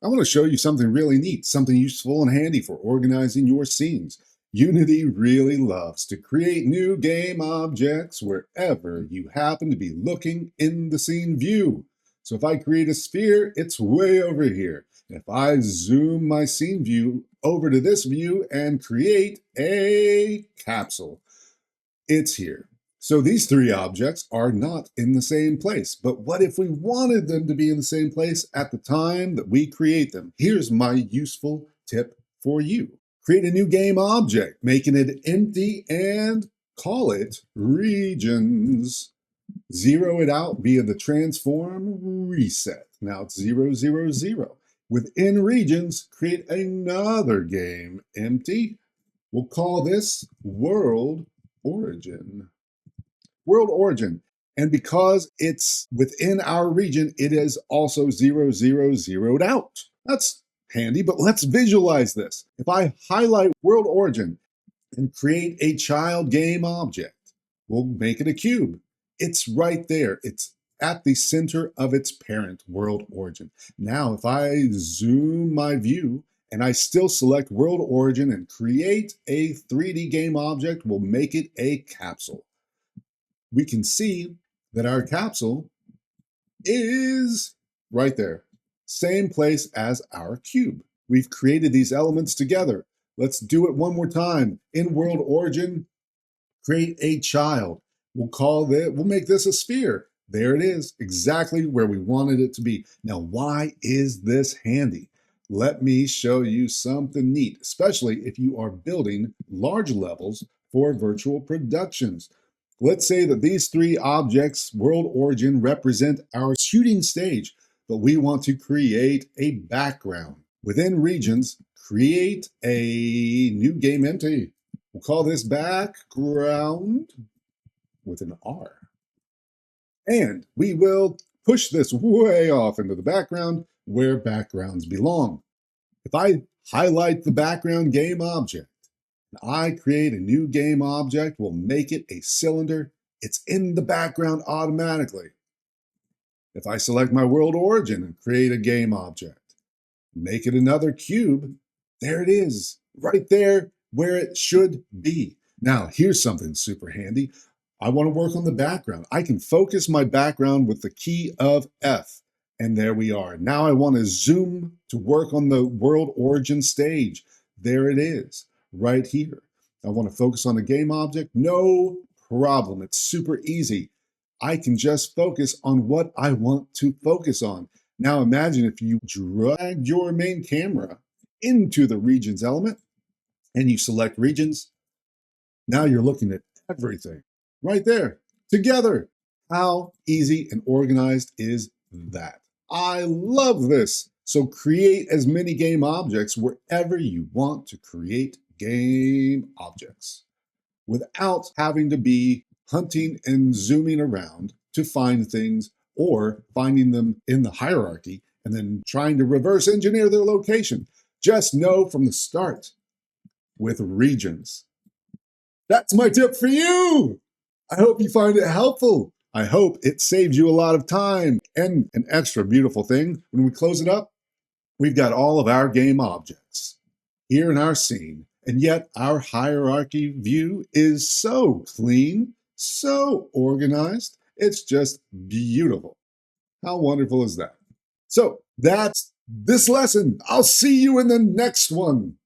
I want to show you something really neat, something useful and handy for organizing your scenes. Unity really loves to create new game objects wherever you happen to be looking in the scene view. So if I create a sphere, it's way over here. If I zoom my scene view over to this view and create a capsule, it's here. So these three objects are not in the same place. But what if we wanted them to be in the same place at the time that we create them? Here's my useful tip for you. Create a new game object, making it empty, and call it regions. Zero it out via the transform reset. Now it's 0, 0, 0. Within regions, create another game, empty. We'll call this world origin. World origin. And because it's within our region, it is also 0, 0, zeroed out. That's handy, but let's visualize this. If I highlight world origin and create a child game object, we'll make it a cube. It's right there. It's at the center of its parent, world origin. Now, if I zoom my view and I still select world origin and create a 3D game object, we'll make it a capsule. We can see that our capsule is right there, same place as our cube. We've created these elements together. Let's do it one more time. In world origin, create a child. We'll make this a sphere. There it is, exactly where we wanted it to be. Now, why is this handy? Let me show you something neat, especially if you are building large levels for virtual productions. Let's say that these three objects, world origin, represent our shooting stage, but we want to create a background. Within regions, create a new game empty. We'll call this background with an R. And we will push this way off into the background where backgrounds belong. If I highlight the background game object, and I create a new game object, we'll make it a cylinder. It's in the background automatically. If I select my world origin and create a game object, make it another cube, there it is, right there where it should be. Now, here's something super handy. I want to work on the background. I can focus my background with the key of F, and there we are. Now I want to zoom to work on the world origin stage. There it is, right here. I want to focus on a game object. No problem. It's super easy. I can just focus on what I want to focus on. Now imagine if you drag your main camera into the regions element and you select regions. Now you're looking at everything right there together. How easy and organized is that? I love this. So create as many game objects wherever you want to create game objects without having to be hunting and zooming around to find things or finding them in the hierarchy and then trying to reverse engineer their location. Just know from the start with regions. That's my tip for you. I hope you find it helpful. I hope it saves you a lot of time. And an extra beautiful thing, when we close it up, we've got all of our game objects here in our scene. And yet our hierarchy view is so clean, so organized. It's just beautiful. How wonderful is that? So that's this lesson. I'll see you in the next one.